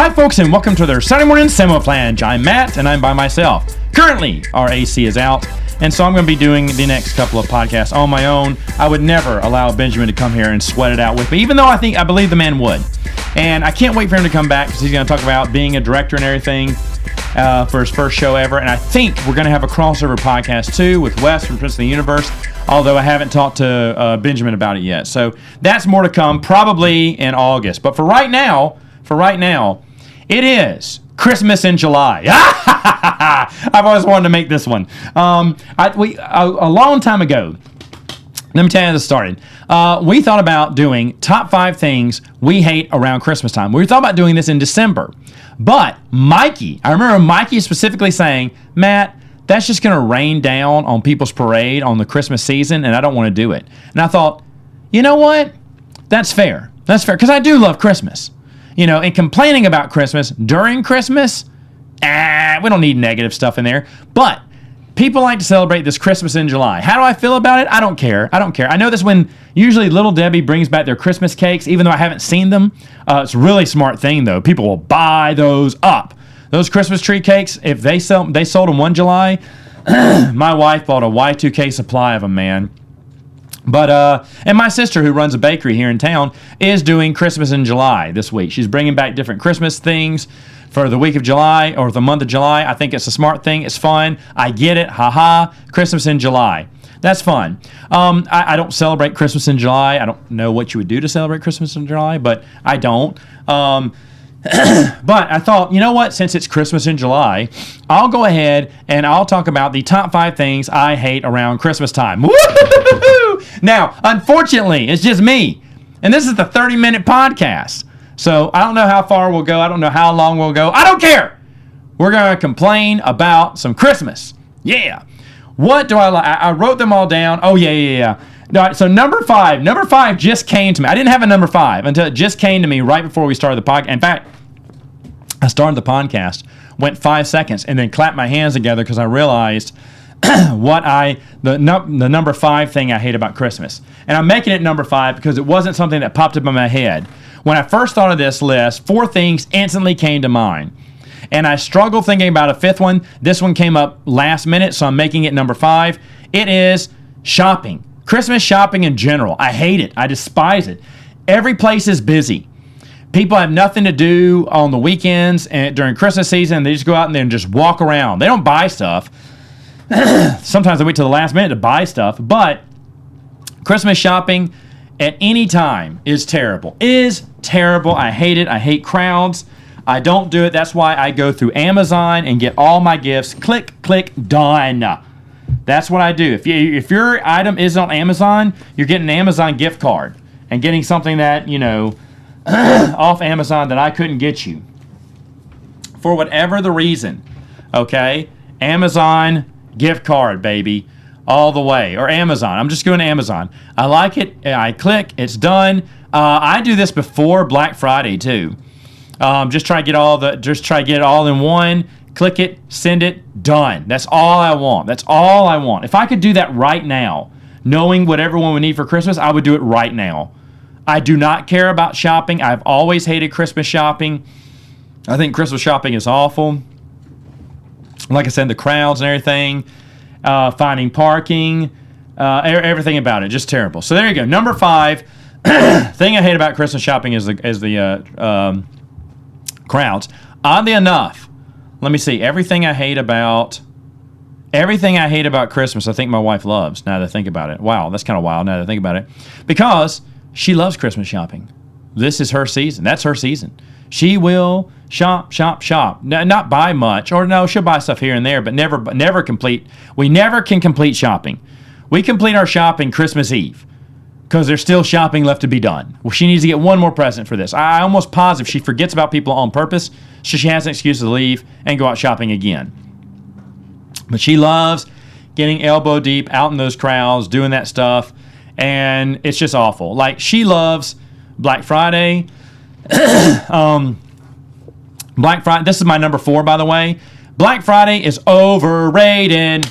Hi, folks, and welcome to their Sunday Morning Samoflange. I'm Matt, and I'm by myself. Currently, our AC is out, and so I'm going to be doing the next couple of podcasts on my own. I would never allow Benjamin to come here and sweat it out with me, even though I believe the man would. And I can't wait for him to come back because he's going to talk about being a director and everything for his first show ever. And I think we're going to have a crossover podcast too with Wes from Prince of the Universe, although I haven't talked to Benjamin about it yet. So that's more to come, probably in August. But for right now, it is Christmas in July. I've always wanted to make this one. A long time ago, let me tell you how this started. We thought about doing top 5 things we hate around Christmas time. We thought about doing this in December. But I remember Mikey specifically saying, Matt, that's just going to rain down on people's parade on the Christmas season, and I don't want to do it. And I thought, you know what? That's fair. That's fair, because I do love Christmas. You know, and complaining about Christmas during Christmas, we don't need negative stuff in there. But people like to celebrate this Christmas in July. How do I feel about it? I don't care. I know this when usually Little Debbie brings back their Christmas cakes, even though I haven't seen them. It's a really smart thing, though. People will buy those up. Those Christmas tree cakes, if they sold them 1 July, my wife bought a Y2K supply of them, man. But, and my sister, who runs a bakery here in town, is doing Christmas in July this week. She's bringing back different Christmas things for the week of July or the month of July. I think it's a smart thing. It's fun. I get it. Ha-ha. Christmas in July. That's fun. I don't celebrate Christmas in July. I don't know what you would do to celebrate Christmas in July, but I don't. But I thought, you know what? Since it's Christmas in July, I'll go ahead and I'll talk about the top 5 things I hate around Christmas time. Woo-hoo-hoo-hoo! Now, unfortunately, it's just me. And this is the 30-minute podcast. So I don't know how far we'll go. I don't know how long we'll go. I don't care. We're going to complain about some Christmas. Yeah. What do I like? I wrote them all down. Oh, yeah. All right, so number 5 just came to me. I didn't have a number 5 until it just came to me right before we started the podcast. In fact, I started the podcast, went 5 seconds, and then clapped my hands together because I realized the number 5 thing I hate about Christmas. And I'm making it number 5 because it wasn't something that popped up in my head. When I first thought of this list, 4 things instantly came to mind. And I struggled thinking about a 5th one. This one came up last minute, so I'm making it number 5. It is shopping. Christmas shopping in general. I hate it. I despise it. Every place is busy. People have nothing to do on the weekends and during Christmas season. They just go out and then just walk around. They don't buy stuff. Sometimes they wait till the last minute to buy stuff. But Christmas shopping at any time is terrible. I hate it. I hate crowds. I don't do it. That's why I go through Amazon and get all my gifts. Click, done. That's what I do. If your item is on Amazon, you're getting an Amazon gift card and getting something that, off Amazon that I couldn't get you. For whatever the reason, okay? Amazon gift card, baby, all the way. Or Amazon. I'm just going to Amazon. I like it. I click. It's done. I do this before Black Friday, too. Just try to get it all in one. Click it, send it, done. That's all I want. If I could do that right now, knowing what everyone would need for Christmas, I would do it right now. I do not care about shopping. I've always hated Christmas shopping. I think Christmas shopping is awful. Like I said, the crowds and everything, finding parking, everything about it, just terrible. So there you go. Number 5, thing I hate about Christmas shopping is the crowds. Oddly enough, let me see. Everything I hate about Christmas, I think my wife loves, now that I think about it. Wow, that's kind of wild now that I think about it. Because she loves Christmas shopping. This is her season. That's her season. She will shop. Not buy much. Or no, she'll buy stuff here and there, but never complete. We never can complete shopping. We complete our shopping Christmas Eve because there's still shopping left to be done. Well, she needs to get one more present for this. I almost positive she forgets about people on purpose, so she has an excuse to leave and go out shopping again. But she loves getting elbow deep out in those crowds, doing that stuff, and it's just awful. Like, she loves Black Friday. Black Friday, this is my number 4, by the way. Black Friday is overrated.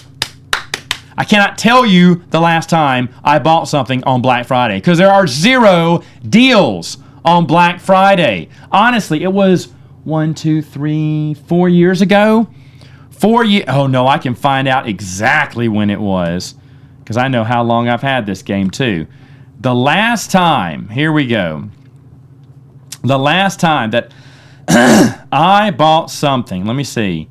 I cannot tell you the last time I bought something on Black Friday because there are 0 deals on Black Friday. Honestly, it was 1, 2, 3, 4 years ago. 4 years. Oh no, I can find out exactly when it was because I know how long I've had this game too. The last time, here we go. The last time that I bought something, let me see.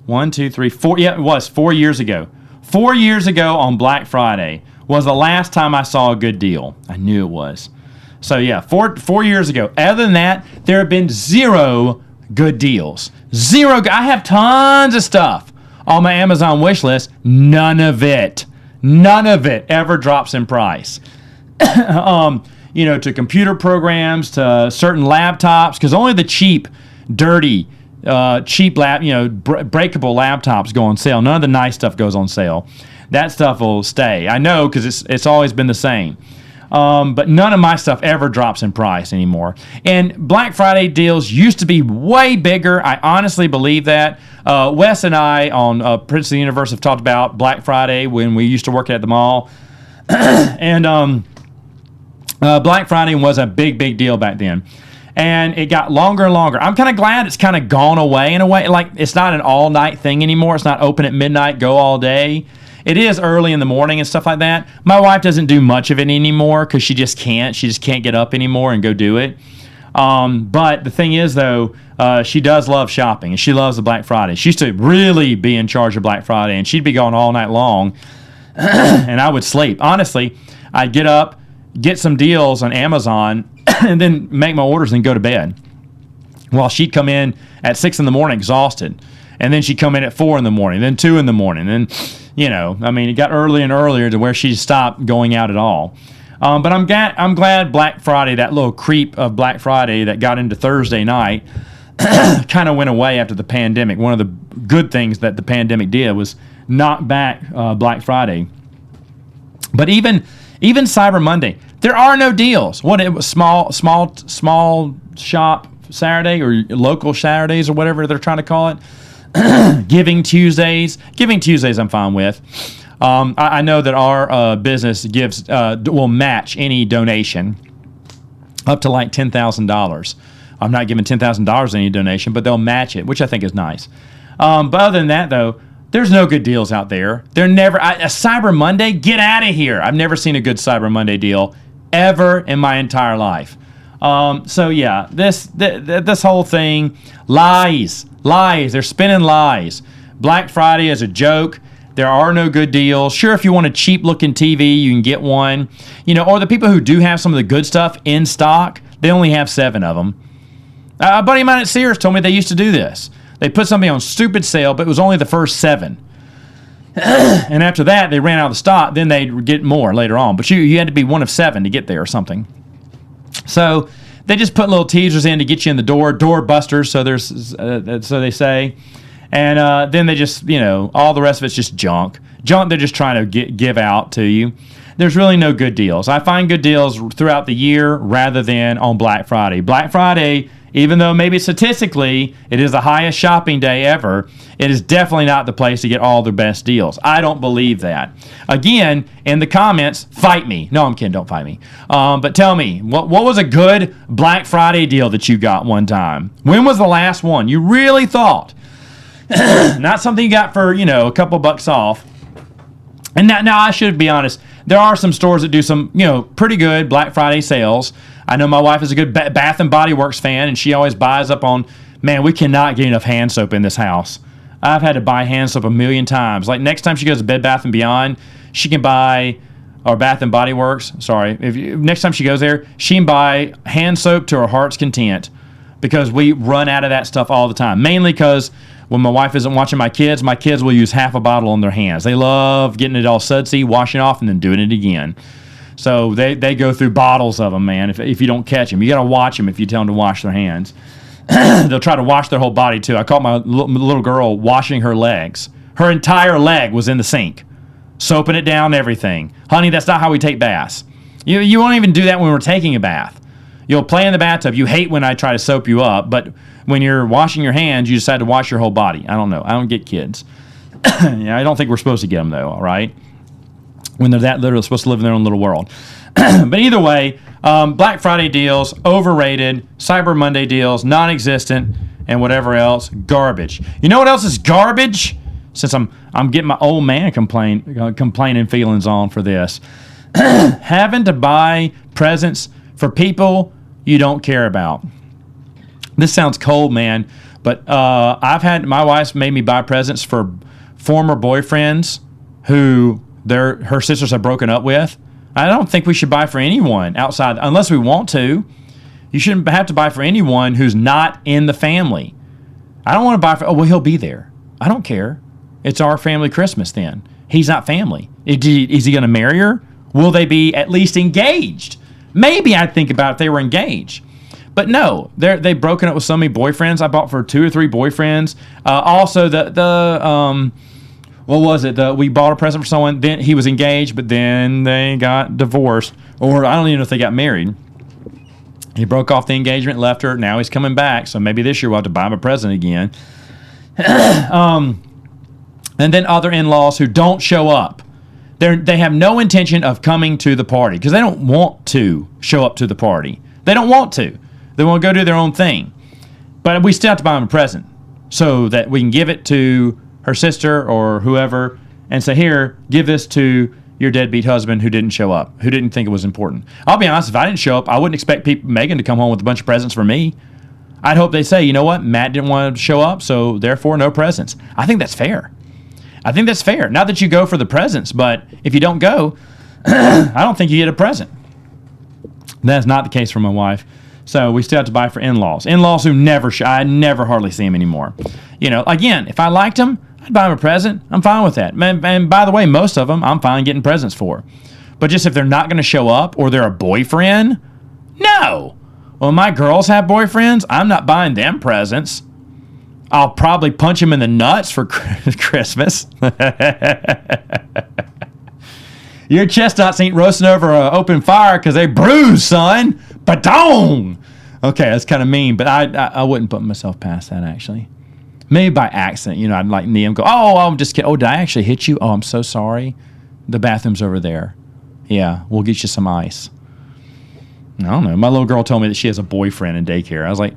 1, 2, 3, 4. Yeah, it was 4 years ago. 4 years ago on Black Friday was the last time I saw a good deal. I knew it was. So yeah, 4 years ago. Other than that, there have been 0 good deals. 0. I have tons of stuff on my Amazon wish list. None of it ever drops in price. To computer programs, to certain laptops, because only the cheap, dirty, breakable laptops go on sale. None of the nice stuff goes on sale. That stuff will stay. I know because it's always been the same. But none of my stuff ever drops in price anymore. And Black Friday deals used to be way bigger. I honestly believe that. Wes and I on Prince of the Universe have talked about Black Friday when we used to work at the mall. And Black Friday was a big deal back then. And it got longer and longer. I'm kind of glad it's kind of gone away in a way. Like, it's not an all-night thing anymore. It's not open at midnight, go all day. It is early in the morning and stuff like that. My wife doesn't do much of it anymore because she just can't. She just can't get up anymore and go do it. But the thing is, though, she does love shopping, and she loves the Black Friday. She used to really be in charge of Black Friday, and she'd be going all night long, and I would sleep. Honestly, I'd get up, get some deals on Amazon, and then make my orders and go to bed. Well, she'd come in at 6 in the morning exhausted, and then she'd come in at 4 in the morning, then 2 in the morning, and it got earlier and earlier to where she stopped going out at all. But I'm glad Black Friday, that little creep of Black Friday that got into Thursday night, kind of went away after the pandemic. One of the good things that the pandemic did was knock back Black Friday. But even Cyber Monday, there are no deals. What, it was small shop Saturday or local Saturdays or whatever they're trying to call it. Giving Tuesdays I'm fine with. I know that our business will match any donation up to like $10,000. I'm not giving $10,000 any donation, but they'll match it, which I think is nice. But other than that, though, there's no good deals out there. They're never a Cyber Monday. Get out of here! I've never seen a good Cyber Monday deal ever in my entire life. So yeah, this whole thing, lies. They're spinning lies. Black Friday is a joke. There are no good deals. Sure, if you want a cheap-looking TV, you can get one. Or the people who do have some of the good stuff in stock, they only have 7 of them. A buddy of mine at Sears told me they used to do this. They put something on stupid sale, but it was only the first 7. And after that, they ran out of stock. Then they'd get more later on. But you had to be one of 7 to get there or something. So they just put little teasers in to get you in the door busters, so they say. And then they just, all the rest of it's just junk. They're just trying to give out to you. There's really no good deals. I find good deals throughout the year rather than on Black Friday. Black Friday, even though maybe statistically it is the highest shopping day ever, it is definitely not the place to get all the best deals. I don't believe that. Again, in the comments, fight me. No, I'm kidding. Don't fight me. But tell me, what was a good Black Friday deal that you got one time? When was the last one you really thought? Not something you got for, a couple bucks off. And now I should be honest. There are some stores that do some, pretty good Black Friday sales. I know my wife is a good Bath and Body Works fan, and she always buys up on, man, we cannot get enough hand soap in this house. I've had to buy hand soap a million times. Like, next time she goes to Bed Bath & Beyond, she can buy, or Bath and Body Works, sorry. Next time she goes there, she can buy hand soap to her heart's content because we run out of that stuff all the time. Mainly because when my wife isn't watching my kids will use half a bottle on their hands. They love getting it all sudsy, washing it off, and then doing it again. So they go through bottles of them, man, if you don't catch them. You got to watch them if you tell them to wash their hands. They'll try to wash their whole body, too. I caught my little girl washing her legs. Her entire leg was in the sink, soaping it down, everything. Honey, that's not how we take baths. You won't even do that when we're taking a bath. You'll play in the bathtub. You hate when I try to soap you up, but when you're washing your hands, you decide to wash your whole body. I don't know. I don't get kids. I don't think we're supposed to get them, though, all right? When they're that little, they're supposed to live in their own little world. But either way, Black Friday deals, overrated. Cyber Monday deals, non-existent. and whatever else, garbage. You know what else is garbage? Since I'm getting my old man complaining feelings on for this. Having to buy presents for people you don't care about. This sounds cold, man, but my wife's made me buy presents for former boyfriends who her sisters have broken up with. I don't think we should buy for anyone outside, unless we want to. You shouldn't have to buy for anyone who's not in the family. I don't want to buy for, he'll be there. I don't care. It's our family Christmas then. He's not family. Is he going to marry her? Will they be at least engaged? Maybe I'd think about if they were engaged. But no, they've broken up with so many boyfriends. I bought for 2 or 3 boyfriends. Also, what was it? We bought a present for someone. Then he was engaged, but then they got divorced. Or I don't even know if they got married. He broke off the engagement, left her. Now he's coming back. So maybe this year we'll have to buy him a present again. And then other in-laws who don't show up. They have no intention of coming to the party because they don't want to show up to the party. They don't want to. They want to go do their own thing. But we still have to buy them a present so that we can give it to her sister or whoever and say, here, give this to your deadbeat husband who didn't show up, who didn't think it was important. I'll be honest, if I didn't show up, I wouldn't expect Megan to come home with a bunch of presents for me. I'd hope they say, you know what, Matt didn't want to show up, so therefore no presents. I think that's fair. Not that you go for the presents, but if you don't go, I don't think you get a present. That's not the case for my wife. So we still have to buy for in-laws. In-laws who I never hardly see them anymore. You know, again, if I liked them, I'd buy them a present. I'm fine with that. And by the way, most of them I'm fine getting presents for. But just if they're not going to show up or they're a boyfriend, no. When my girls have boyfriends, I'm not buying them presents. I'll probably punch them in the nuts for Christmas. Your chestnuts ain't roasting over an open fire because they bruised, son. Badong! Okay, that's kind of mean, but I wouldn't put myself past that, actually. Maybe by accident, you know, I'd like Liam go, I'm just kidding. Oh, did I actually hit you? Oh, I'm so sorry. The bathroom's over there. Yeah, we'll get you some ice. I don't know. My little girl told me that she has a boyfriend in daycare. I was like,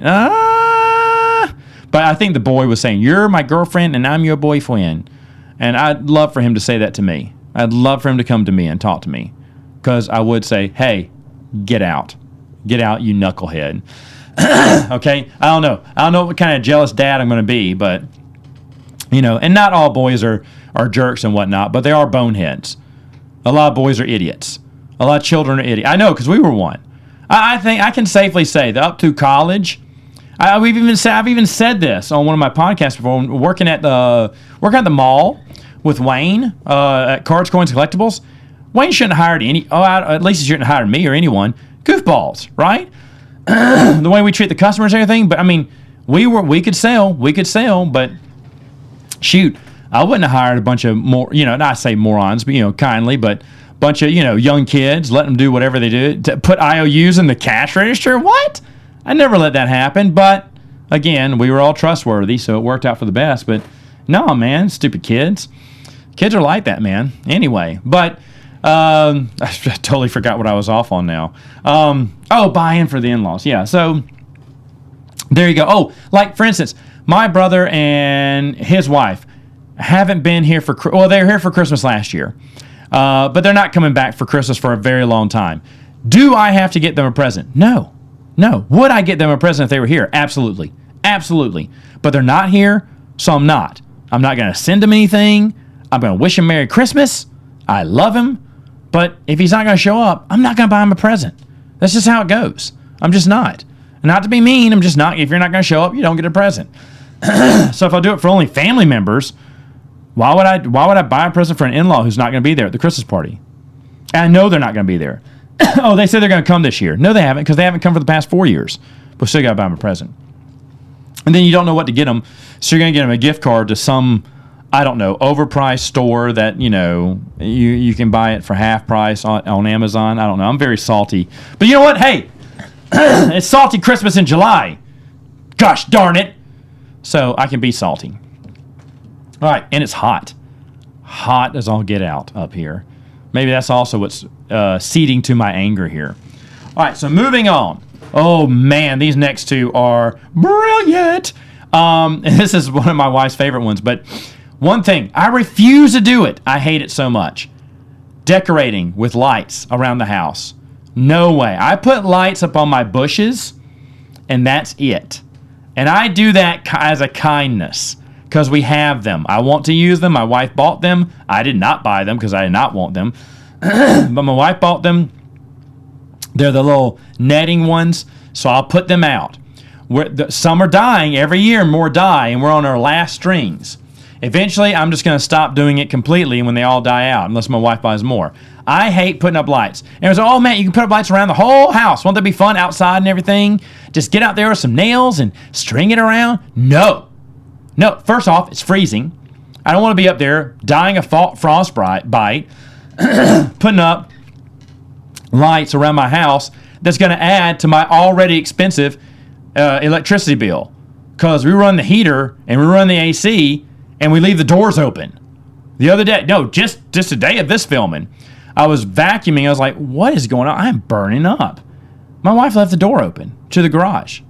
But I think the boy was saying, you're my girlfriend and I'm your boyfriend. And I'd love for him to say that to me. I'd love for him to come to me and talk to me. Because I would say, hey, get out. Get out, you knucklehead. Okay? I don't know what kind of jealous dad I'm going to be, but, you know, and not all boys are jerks and whatnot, but they are boneheads. A lot of boys are idiots. A lot of children are idiots. I know, because we were one. I think I can safely say that up to college, I've even said this on one of my podcasts before. Working at the mall with Wayne at Cards, Coins, Collectibles. Wayne shouldn't have hired at least he shouldn't have hired me or anyone. Goofballs, right? The way we treat the customers and everything. But I mean, we could sell, but shoot, I wouldn't have hired a bunch of not I say morons, but kindly, but bunch of young kids, let them do whatever they do. To put IOUs in the cash register, what? I never let that happen, but again, we were all trustworthy, so it worked out for the best. But no, man, stupid kids. Kids are like that, man. Anyway, but I totally forgot what I was off on now. Buy-in for the in-laws. Yeah, so there you go. Oh, like for instance, my brother and his wife haven't been here they were here for Christmas last year, but they're not coming back for Christmas for a very long time. Do I have to get them a present? No. Would I get them a present if they were here? Absolutely. But they're not here, so I'm not. I'm not going to send them anything. I'm going to wish him Merry Christmas. I love him. But if he's not going to show up, I'm not going to buy him a present. That's just how it goes. I'm just not. Not to be mean, I'm just not. If you're not going to show up, you don't get a present. So if I do it for only family members, why would I buy a present for an in-law who's not going to be there at the Christmas party? And I know they're not going to be there. Oh, they said they're going to come this year. No, they haven't, because they haven't come for the past 4 years. But still got to buy them a present. And then you don't know what to get them, so you're going to get them a gift card to some, I don't know, overpriced store that, you can buy it for half price on Amazon. I don't know. I'm very salty. But you know what? Hey, it's salty Christmas in July. Gosh darn it. So I can be salty. All right, and it's hot. Hot as all get out up here. Maybe that's also what's seeding to my anger here. All right, so moving on. Oh, man, these next two are brilliant. And this is one of my wife's favorite ones. But one thing, I refuse to do it. I hate it so much. Decorating with lights around the house. No way. I put lights up on my bushes, and that's it. And I do that as a kindness because we have them. I want to use them. My wife bought them. I did not buy them because I did not want them. But my wife bought them. They're the little netting ones, so I'll put them out. Some are dying every year, more die, and we're on our last strings. Eventually, I'm just going to stop doing it completely when they all die out, unless my wife buys more. I hate putting up lights. And it was, oh man, you can put up lights around the whole house. Won't that be fun outside and everything? Just get out there with some nails and string it around. No. First off, it's freezing. I don't want to be up there dying of frostbite, putting up lights around my house that's going to add to my already expensive electricity bill. Because we run the heater and we run the AC and we leave the doors open. The other day, just a day of this filming, I was vacuuming. I was like, what is going on? I'm burning up. My wife left the door open to the garage.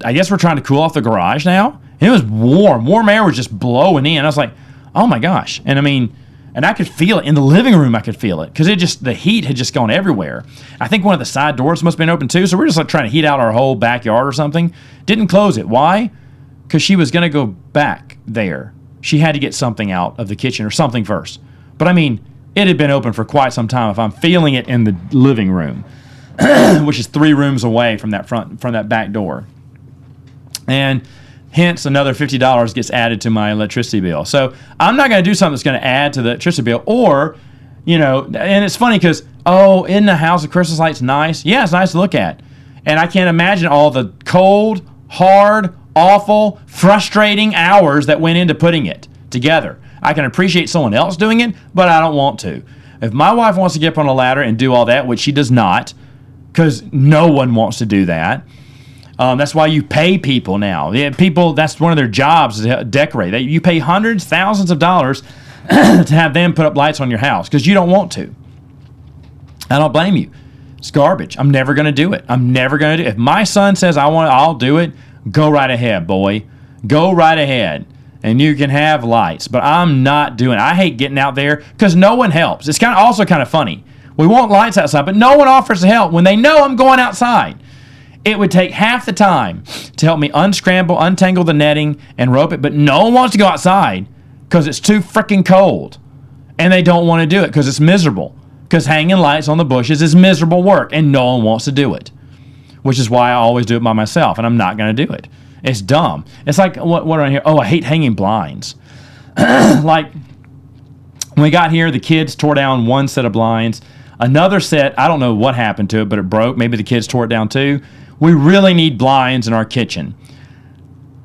I guess we're trying to cool off the garage now. And it was warm. Warm air was just blowing in. I was like, oh my gosh. And I could feel it in the living room. I could feel it because the heat had just gone everywhere. I think one of the side doors must have been open too. So we're just like trying to heat out our whole backyard or something. Didn't close it. Why? Because she was going to go back there. She had to get something out of the kitchen or something first. But it had been open for quite some time if I'm feeling it in the living room, which is 3 rooms away from that back door. And hence another $50 gets added to my electricity bill. So I'm not going to do something that's going to add to the electricity bill. Or, and it's funny because, isn't the house of Christmas lights nice? Yeah, it's nice to look at. And I can't imagine all the cold, hard, awful, frustrating hours that went into putting it together. I can appreciate someone else doing it, but I don't want to. If my wife wants to get up on a ladder and do all that, which she does not, because no one wants to do that. That's why you pay people now. People, that's one of their jobs, to decorate. You pay hundreds, thousands of dollars to have them put up lights on your house because you don't want to. I don't blame you. It's garbage. I'm never going to do it. If my son says I'll do it, go right ahead, boy. Go right ahead. And you can have lights. But I'm not doing it. I hate getting out there because no one helps. It's also kind of funny. We want lights outside, but no one offers to help when they know I'm going outside. It would take half the time to help me untangle the netting, and rope it, but no one wants to go outside because it's too freaking cold. And they don't want to do it because it's miserable. Because hanging lights on the bushes is miserable work, and no one wants to do it. Which is why I always do it by myself, and I'm not going to do it. It's dumb. It's like, what are I here? I hate hanging blinds. Like, when we got here, the kids tore down one set of blinds. Another set, I don't know what happened to it, but it broke. Maybe the kids tore it down too. We really need blinds in our kitchen.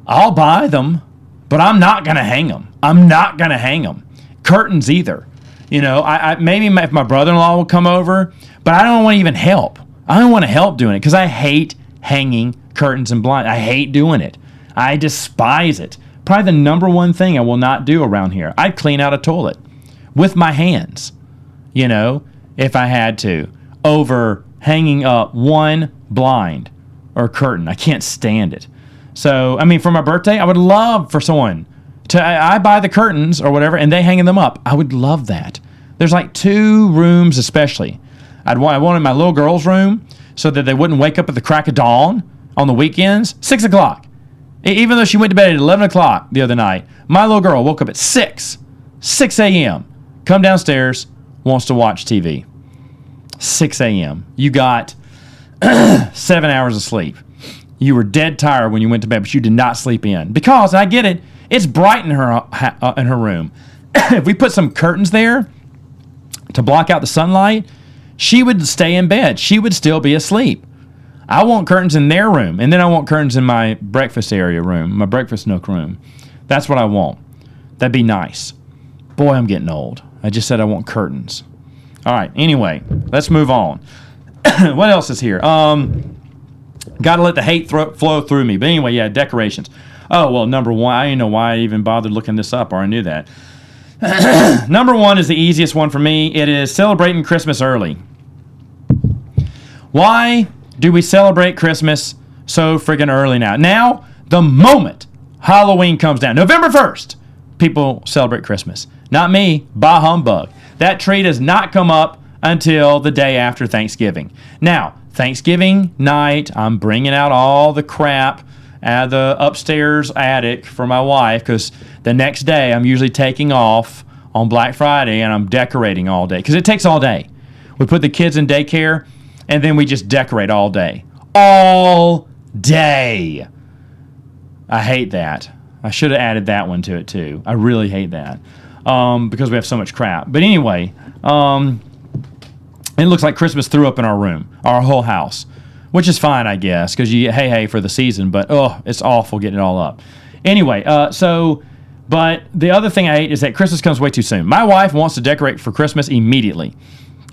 I'll buy them, but I'm not going to hang them. Curtains either. Maybe if my brother-in-law will come over, but I don't want to even help. I don't want to help doing it because I hate hanging curtains and blinds. I hate doing it. I despise it. Probably the number one thing I will not do around here. I'd clean out a toilet with my hands, if I had to, over hanging up one blind or curtain. I can't stand it. So, for my birthday, I would love for someone I buy the curtains or whatever, and they hang them up. I would love that. There's like 2 rooms especially. I wanted my little girl's room so that they wouldn't wake up at the crack of dawn on the weekends. 6 o'clock. Even though she went to bed at 11 o'clock the other night, my little girl woke up at 6 a.m., come downstairs, wants to watch TV. 6 a.m. You got 7 hours of sleep. You were dead tired when you went to bed, but you did not sleep in. Because, and I get it, it's bright in her room. If we put some curtains there to block out the sunlight, she would stay in bed. She would still be asleep. I want curtains in their room, and then I want curtains in my breakfast area room, my breakfast nook room. That's what I want. That'd be nice. Boy, I'm getting old. I just said I want curtains. All right, anyway, let's move on. What else is here? Got to let the hate flow through me. But anyway, yeah, decorations. Oh, well, number one, I didn't know why I even bothered looking this up, or I knew that. Number one is the easiest one for me. It is celebrating Christmas early. Why do we celebrate Christmas so friggin' early now? Now, the moment Halloween comes down. November 1st, people celebrate Christmas. Not me. Bah humbug. That tree does not come up until the day after Thanksgiving. Now, Thanksgiving night, I'm bringing out all the crap out of the upstairs attic for my wife because the next day I'm usually taking off on Black Friday and I'm decorating all day because it takes all day. We put the kids in daycare and then we just decorate all day. All day. I hate that. I should have added that one to it too. I really hate that because we have so much crap. But anyway, it looks like Christmas threw up in our room, our whole house, which is fine, I guess, because you get hey for the season, but it's awful getting it all up. Anyway, but the other thing I hate is that Christmas comes way too soon. My wife wants to decorate for Christmas immediately.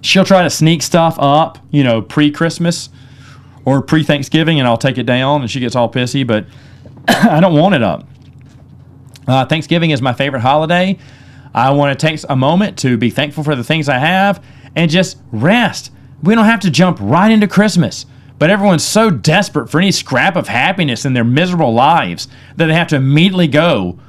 She'll try to sneak stuff up, pre-Christmas or pre-Thanksgiving, and I'll take it down, and she gets all pissy, but I don't want it up. Thanksgiving is my favorite holiday. I want to take a moment to be thankful for the things I have and just rest. We don't have to jump right into Christmas, but everyone's so desperate for any scrap of happiness in their miserable lives that they have to immediately go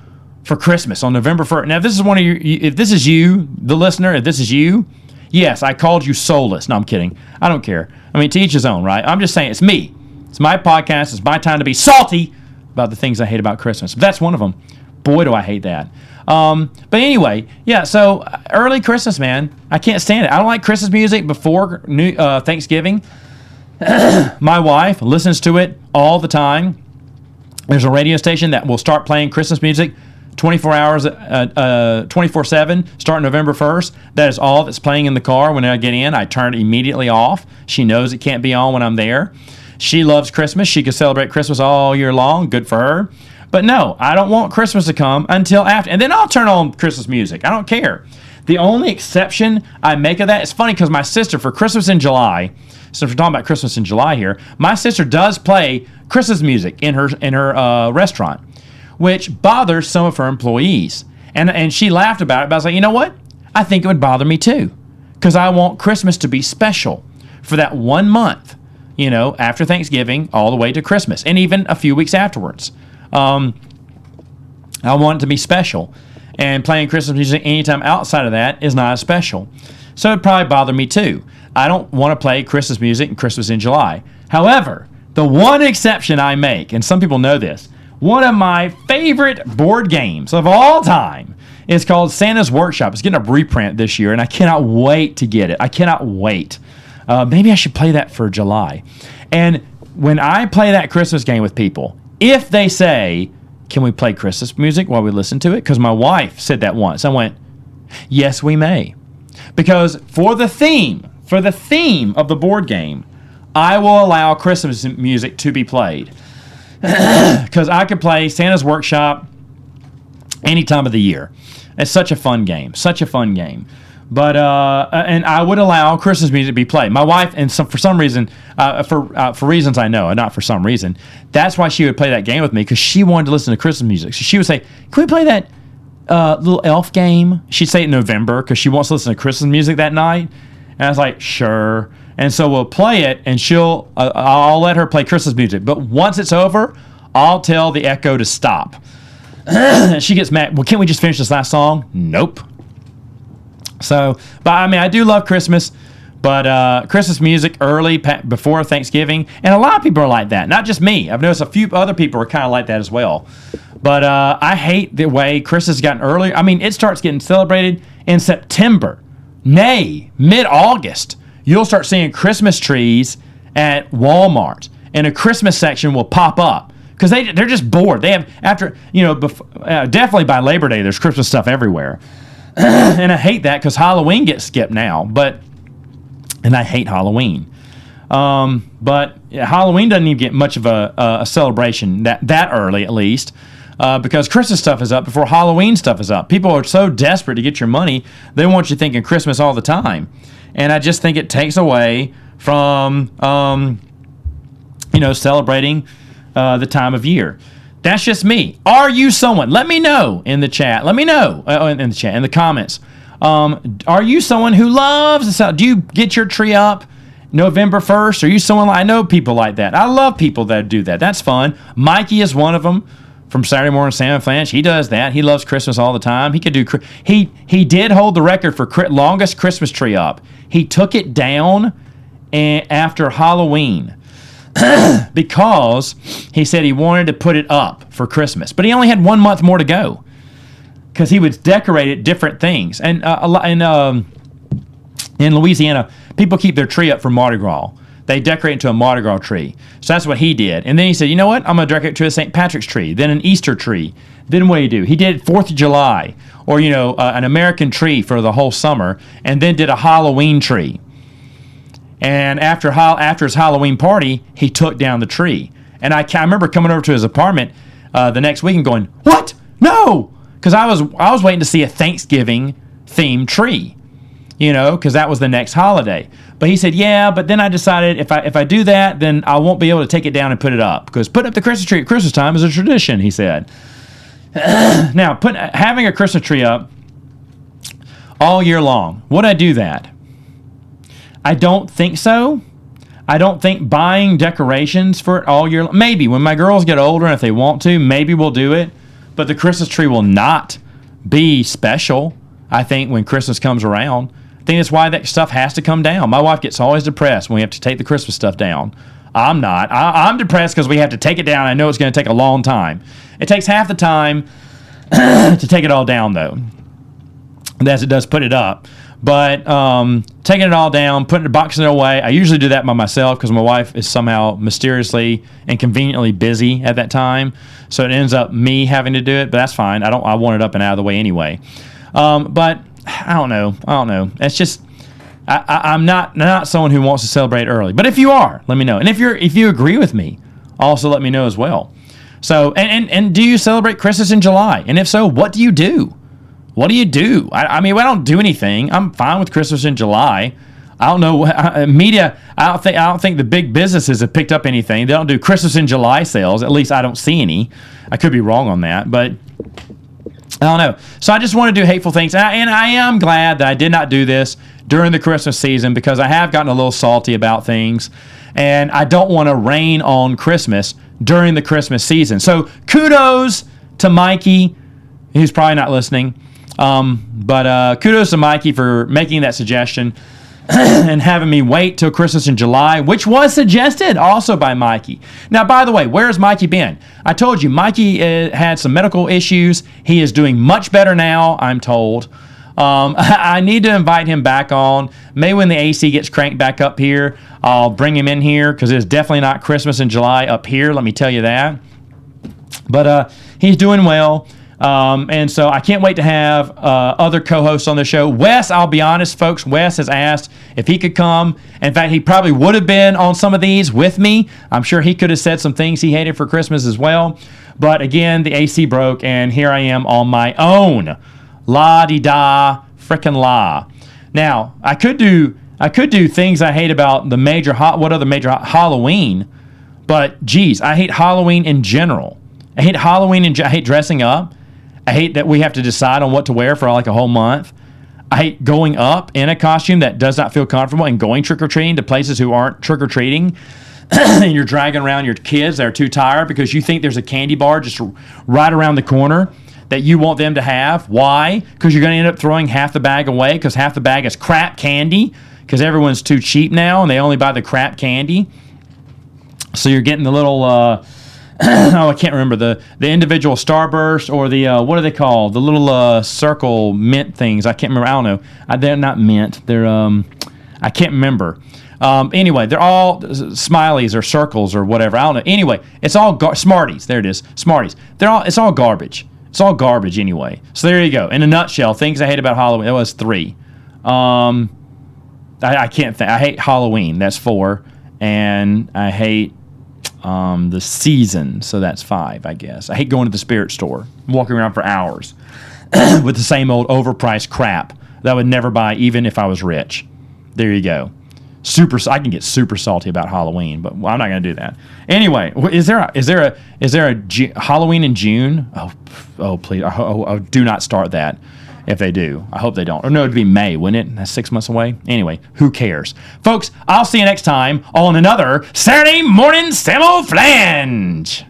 for Christmas on November 1st. Now, if this is if this is you, the listener, if this is you, yes, I called you soulless. No, I'm kidding. I don't care. I mean, to each his own, right? I'm just saying it's me. It's my podcast. It's my time to be salty about the things I hate about Christmas. But that's one of them. Boy, do I hate that. But anyway, yeah, so early Christmas, man. I can't stand it. I don't like Christmas music before Thanksgiving. My wife listens to it all the time. There's a radio station that will start playing Christmas music 24 hours, 24/7, starting November 1st. That is all that's playing in the car. When I get in, I turn it immediately off. She knows it can't be on when I'm there. She loves Christmas. She can celebrate Christmas all year long. Good for her. But no, I don't want Christmas to come until after. And then I'll turn on Christmas music. I don't care. The only exception I make of that, it's funny because my sister, for Christmas in July, so if we're talking about Christmas in July here, my sister does play Christmas music in her restaurant, which bothers some of her employees. And she laughed about it, but I was like, you know what? I think it would bother me too because I want Christmas to be special for that 1 month, after Thanksgiving all the way to Christmas and even a few weeks afterwards. I want it to be special, and playing Christmas music anytime outside of that is not as special. So it'd probably bother me too. I don't want to play Christmas music and Christmas in July. However, the one exception I make, and some people know this, one of my favorite board games of all time is called Santa's Workshop. It's getting a reprint this year, and I cannot wait to get it. I cannot wait. Maybe I should play that for July. And when I play that Christmas game with people, if they say, can we play Christmas music while we listen to it? Because my wife said that once. I went, yes, we may. Because for the theme of the board game, I will allow Christmas music to be played. Because I could play Santa's Workshop any time of the year. It's such a fun game. But and I would allow Christmas music to be played. My wife, and for some reason, for reasons I know, and not for some reason, that's why she would play that game with me because she wanted to listen to Christmas music. So she would say, "Can we play that little elf game?" She'd say it in November because she wants to listen to Christmas music that night. And I was like, "Sure." And so we'll play it, and I'll let her play Christmas music. But once it's over, I'll tell the echo to stop. She gets mad. Well, can't we just finish this last song? Nope. So, but I mean, I do love Christmas, but Christmas music early before Thanksgiving, and a lot of people are like that. Not just me. I've noticed a few other people are kind of like that as well. But I hate the way Christmas has gotten earlier. I mean, it starts getting celebrated in September, mid-August. You'll start seeing Christmas trees at Walmart, and a Christmas section will pop up because they're just bored. They have definitely by Labor Day, there's Christmas stuff everywhere. And I hate that because Halloween gets skipped now, and I hate Halloween. But Halloween doesn't even get much of a celebration that early, at least, because Christmas stuff is up before Halloween stuff is up. People are so desperate to get your money, they want you thinking Christmas all the time. And I just think it takes away from, celebrating the time of year. That's just me. Are you someone? Let me know in the chat. Let me know in the comments. Are you someone who loves the celebrate? Do you get your tree up November 1st? Are you someone? I know people like that. I love people that do that. That's fun. Mikey is one of them. from Saturday Morning Samoflange. He does that. He loves Christmas all the time. He could do. He did hold the record for longest Christmas tree up. He took it down after Halloween because he said he wanted to put it up for Christmas, but he only had 1 month more to go because he would decorate it different things. And in Louisiana, people keep their tree up for Mardi Gras. They decorate into a Mardi Gras tree. So that's what he did. And then he said, you know what? I'm going to decorate it to a St. Patrick's tree, then an Easter tree. Then what did he do? He did 4th of July, or, an American tree for the whole summer, and then did a Halloween tree. And after his Halloween party, he took down the tree. And I remember coming over to his apartment the next week and going, what? No! Because I was waiting to see a Thanksgiving-themed tree, because that was the next holiday. But he said, yeah, but then I decided if I do that, then I won't be able to take it down and put it up. Because putting up the Christmas tree at Christmas time is a tradition, he said. Now, having a Christmas tree up all year long, would I do that? I don't think so. I don't think buying decorations for it all year long. Maybe when my girls get older and if they want to, maybe we'll do it. But the Christmas tree will not be special, I think, when Christmas comes around. I think that's why that stuff has to come down. My wife gets always depressed when we have to take the Christmas stuff down. I'm not. I'm depressed because we have to take it down. I know it's going to take a long time. It takes half the time to take it all down, though, as it does put it up. But taking it all down, putting it, boxing it away, I usually do that by myself because my wife is somehow mysteriously and conveniently busy at that time. So it ends up me having to do it, but that's fine. I want it up and out of the way anyway. But I don't know. It's just I'm not someone who wants to celebrate early. But if you are, let me know. And if you agree with me, also let me know as well. So and do you celebrate Christmas in July? And if so, what do you do? What do you do? I mean, I don't do anything. I'm fine with Christmas in July. I don't know media. I don't think the big businesses have picked up anything. They don't do Christmas in July sales. At least I don't see any. I could be wrong on that, but I don't know. So I just want to do hateful things, and I am glad that I did not do this during the Christmas season because I have gotten a little salty about things, and I don't want to rain on Christmas during the Christmas season. So kudos to Mikey, who's probably not listening. But kudos to Mikey for making that suggestion and having me wait till Christmas in July, which was suggested also by Mikey. Now, by the way, where has Mikey been? I told you, Mikey had some medical issues. He is doing much better now, I'm told. I need to invite him back on. Maybe when the AC gets cranked back up here, I'll bring him in here because it's definitely not Christmas in July up here, let me tell you that. But he's doing well. And so I can't wait to have other co-hosts on the show. Wes, I'll be honest, folks, Wes has asked if he could come. In fact, he probably would have been on some of these with me. I'm sure he could have said some things he hated for Christmas as well. But again, the AC broke, and here I am on my own. La-di-da, frickin' la. Now, I could do things I hate about the major Halloween, but geez, I hate Halloween in general. I hate Halloween and I hate dressing up. I hate that we have to decide on what to wear for like a whole month. I hate going up in a costume that does not feel comfortable and going trick-or-treating to places who aren't trick-or-treating. And you're dragging around your kids that are too tired because you think there's a candy bar just right around the corner that you want them to have. Why? Because you're going to end up throwing half the bag away because half the bag is crap candy because everyone's too cheap now and they only buy the crap candy. So you're getting the little... I can't remember the individual Starburst or the what are they called? The little circle mint things. I can't remember. I don't know. They're not mint. They're I can't remember. Anyway, they're all smileys or circles or whatever. I don't know. Anyway, it's all Smarties. There it is. Smarties. It's all garbage. It's all garbage anyway. So there you go. In a nutshell, things I hate about Halloween. That was 3. I can't think. I hate Halloween. That's 4. And I hate the season, so that's 5, I guess. I hate going to the spirit store, walking around for hours with the same old overpriced crap that I would never buy even if I was rich. There you go. I can get super salty about Halloween, but I'm not going to do that. Anyway, is there a Halloween in June? Oh, please! Oh, do not start that. If they do, I hope they don't. Or no, it'd be May, wouldn't it? That's 6 months away. Anyway, who cares? Folks, I'll see you next time on another Saturday Morning Samoflange.